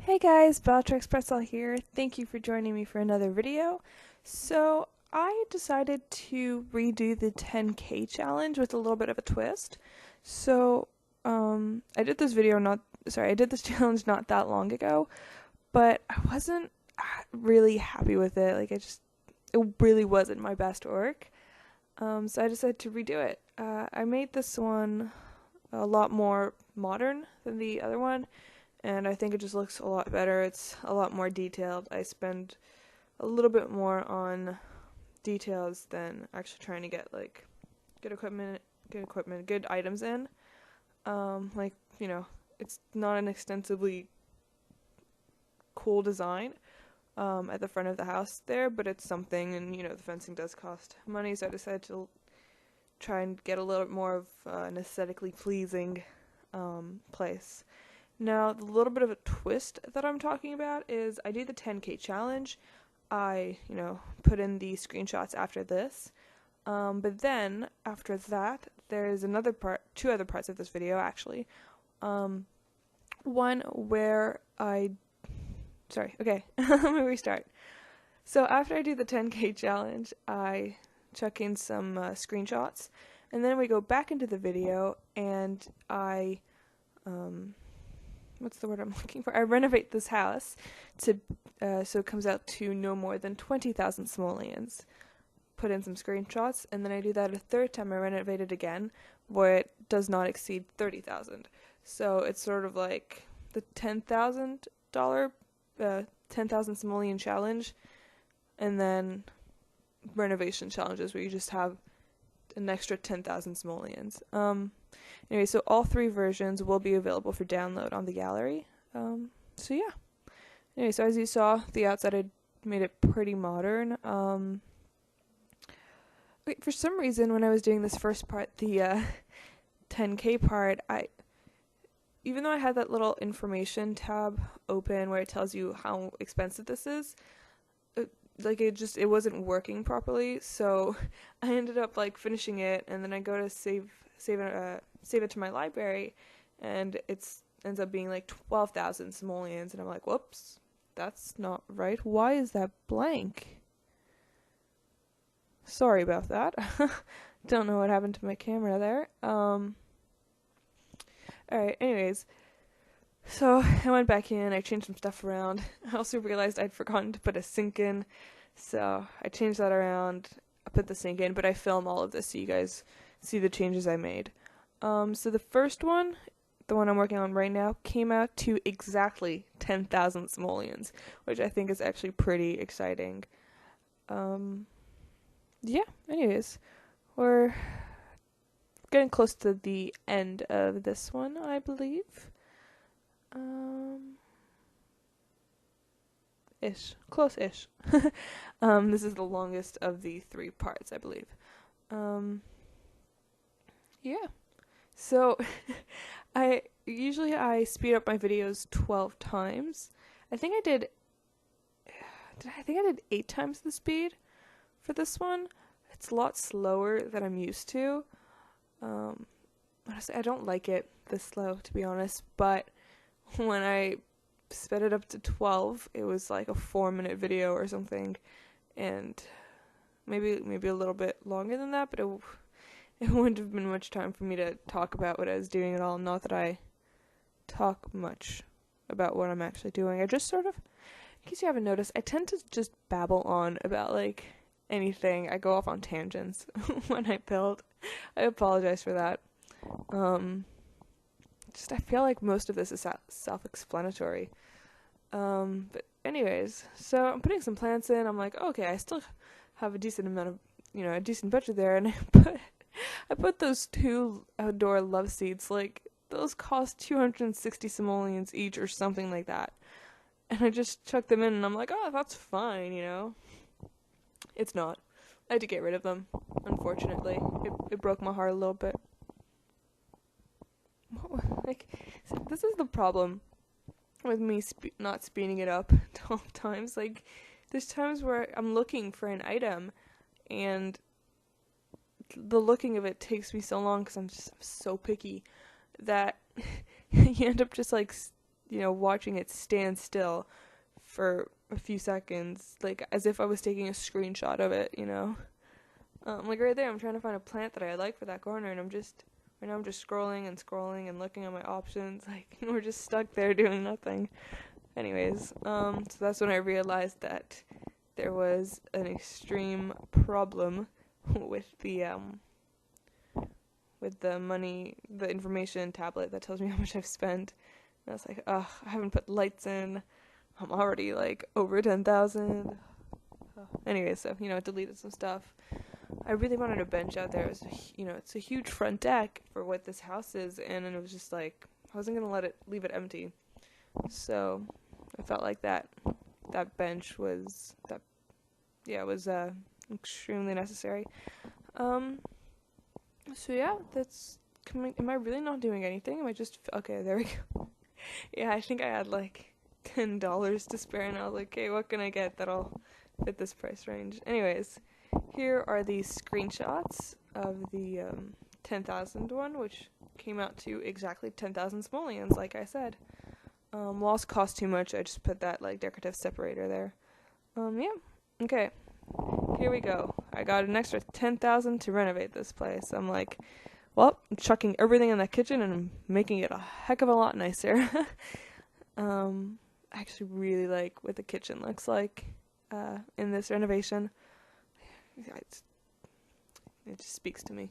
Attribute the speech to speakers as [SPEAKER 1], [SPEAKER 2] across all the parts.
[SPEAKER 1] Hey guys, Bellatrix Pretzel here. Thank you for joining me for another video. So I decided to redo the 10K challenge with a little bit of a twist. So I did this I did this challenge not that long ago, but I wasn't really happy with it. It really wasn't my best work. So I decided to redo it. I made this one a lot more modern than the other one, and I think it just looks a lot better. It's a lot more detailed. I spend a little bit more on details than actually trying to get good equipment, good items in. It's not an extensively cool design at the front of the house there, but it's something, and the fencing does cost money, so I decided to try and get a little bit more of an aesthetically pleasing place. Now, the little bit of a twist that I'm talking about is I do the 10K challenge. I, put in the screenshots after this. But then, after that, there's two other parts of this video, actually. One where okay, let me restart. So after I do the 10K challenge, I chuck in some screenshots, and then we go back into the video, and what's the word I'm looking for? I renovate this house so it comes out to no more than 20,000 simoleons. Put in some screenshots, and then I do that a third time. I renovate it again, where it does not exceed 30,000. So it's sort of like the $10,000 simoleon challenge, and then renovation challenges where you just have an extra 10,000 simoleons. Anyway, so all three versions will be available for download on the gallery. So yeah. Anyway, so as you saw, the outside I made it pretty modern. For some reason, when I was doing this first part, the 10K part, even though I had that little information tab open where it tells you how expensive this is, it wasn't working properly. So I ended up finishing it, and then I go to save it to my library, and ends up being 12,000 simoleons, and I'm like, whoops, that's not right. Why is that blank? Sorry about that. Don't know what happened to my camera there. Alright, anyways. So I went back in, I changed some stuff around. I also realized I'd forgotten to put a sink in, so I changed that around. I put the sink in, but I film all of this so you guys see the changes I made. So the first one, the one I'm working on right now, came out to exactly 10,000 simoleons, which I think is actually pretty exciting. Yeah, anyways, we're getting close to the end of this one, I believe. Close-ish. This is the longest of the three parts, I believe. Yeah. So, I speed up my videos 12 times. I think I did 8 times the speed for this one. It's a lot slower than I'm used to. Honestly, I don't like it this slow, to be honest, but when I sped it up to 12, it was like a 4-minute video or something, and maybe a little bit longer than that, but it wouldn't have been much time for me to talk about what I was doing at all. Not that I talk much about what I'm actually doing. I just sort of, in case you haven't noticed, I tend to just babble on about anything. I go off on tangents when I build. I apologize for that. I feel like most of this is self-explanatory. But anyways, so I'm putting some plants in. I'm like, okay, I still have a decent amount of, a decent budget there, and I put those 2 outdoor love seeds. Those cost 260 simoleons each or something like that. And I just chucked them in, and I'm like, oh, that's fine, It's not. I had to get rid of them, unfortunately. It broke my heart a little bit. This is the problem with me not speeding it up 12 times. There's times where I'm looking for an item, and the looking of it takes me so long because I'm so picky that you end up just watching it stand still for a few seconds, like as if I was taking a screenshot of it. Like right there, I'm trying to find a plant that I like for that corner, and right now I'm just scrolling and scrolling and looking at my options. Like, we're just stuck there doing nothing. Anyways, so that's when I realized that there was an extreme problem with the money, the information tablet that tells me how much I've spent. And I was like, ugh, I haven't put lights in. I'm already like over 10,000. Anyway, so it deleted some stuff. I really wanted a bench out there. It's a huge front deck for what this house is, and it was just like I wasn't gonna leave it empty. So I felt like that bench was extremely necessary. So yeah, that's coming. Am I really not doing anything? Am I just okay? There we go. Yeah, I think I had like $10 to spare, and I was like, okay, what can I get that'll fit this price range? Anyways, here are the screenshots of the 10,000 one, which came out to exactly 10,000 simoleons, like I said. Walls cost too much. I just put that like decorative separator there. Yeah. Okay. Here we go. I got an extra 10,000 to renovate this place. I'm like, well, I'm chucking everything in that kitchen and I'm making it a heck of a lot nicer. I actually really like what the kitchen looks like in this renovation. It just speaks to me.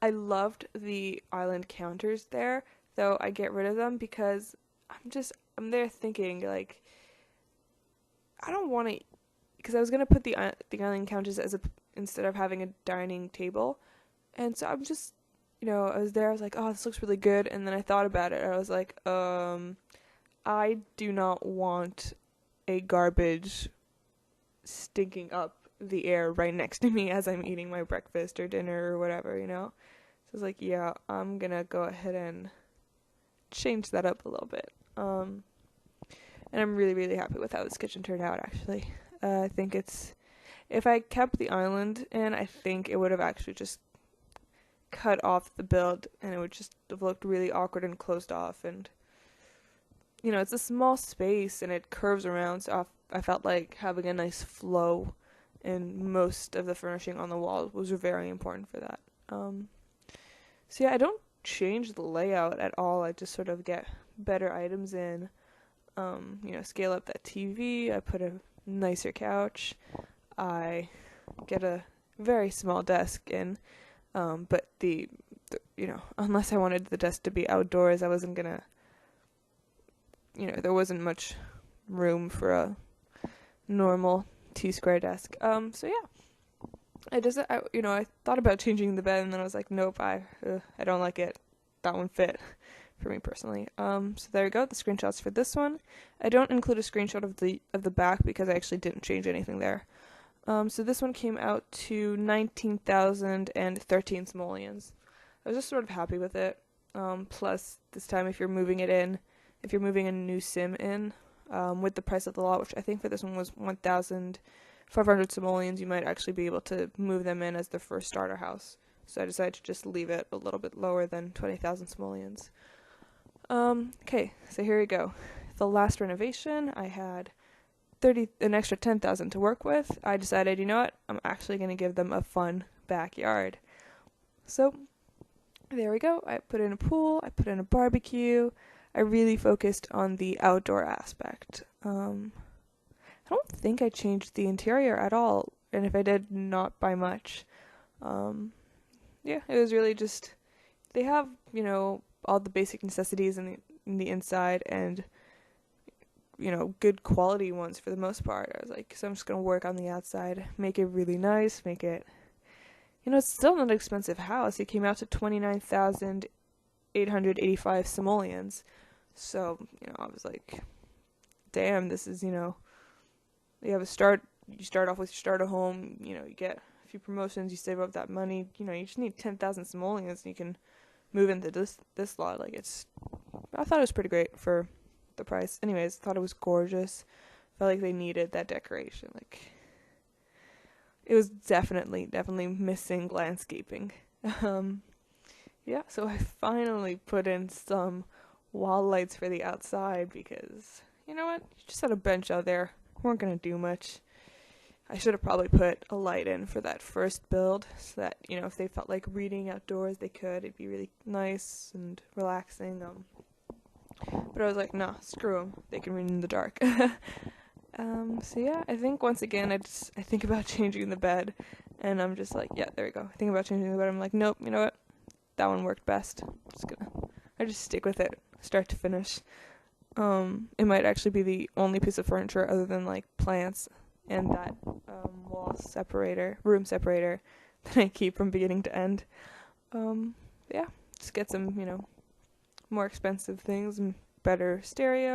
[SPEAKER 1] I loved the island counters there, though I get rid of them because I'm there thinking like I don't want to, because I was gonna put the island counters instead of having a dining table, and so I'm just I was there. I was like, oh, this looks really good, and then I thought about it. And I was like, I do not want a garbage stinking up the air right next to me as I'm eating my breakfast or dinner or whatever. So I was like, yeah, I'm gonna go ahead and change that up a little bit. And I'm really, really happy with how this kitchen turned out, actually. I think if I kept the island in, I think it would have actually just cut off the build, and it would just have looked really awkward and closed off. And, it's a small space, and it curves around, so I felt like having a nice flow in most of the furnishing on the wall was very important for that. So yeah, I don't change the layout at all. I just sort of get better items in. Scale up that TV. I put a nicer couch. I get a very small desk in. But unless I wanted the desk to be outdoors, I wasn't gonna, there wasn't much room for a normal T-square desk. So yeah, I thought about changing the bed, and then I was like, nope, I don't like it. That one fit for me personally. So there we go, the screenshots for this one. I don't include a screenshot of the back because I actually didn't change anything there. So this one came out to 19,013 simoleons. I was just sort of happy with it. Plus, this time if you're moving a new sim in, with the price of the lot, which I think for this one was 1,500 simoleons, you might actually be able to move them in as the first starter house. So I decided to just leave it a little bit lower than 20,000 simoleons. Okay, so here we go. The last renovation, I had an extra 10,000 to work with. I decided, I'm actually going to give them a fun backyard. So there we go. I put in a pool, I put in a barbecue. I really focused on the outdoor aspect. I don't think I changed the interior at all, and if I did, not by much. Yeah, it was really just, they have, all the basic necessities in the inside, and good quality ones for the most part. I was like, so I'm just gonna work on the outside, make it really nice, make it, it's still not an expensive house. It came out to 29,885 simoleons. So, I was like, damn, this is, you start off with your starter home, you get a few promotions, you save up that money, you just need 10,000 simoleons and you can move into this lot. Like, I thought it was pretty great for the price. Anyways, thought it was gorgeous. Felt like they needed that decoration. Like, it was definitely missing landscaping. Yeah, so I finally put in some wall lights for the outside because, you know what, you just had a bench out there. We weren't going to do much. I should have probably put a light in for that first build so that, you know, if they felt like reading outdoors, they could. It'd be really nice and relaxing. But I was like, nah, screw them. They can read in the dark. So yeah, I think once again, I think about changing the bed, and I'm just like, yeah, there we go. I think about changing the bed. I'm like, nope, you know what? That one worked best. I just stick with it, start to finish. It might actually be the only piece of furniture other than like plants and that room separator that I keep from beginning to end. Yeah, just get some, you know, more expensive things and better stereo.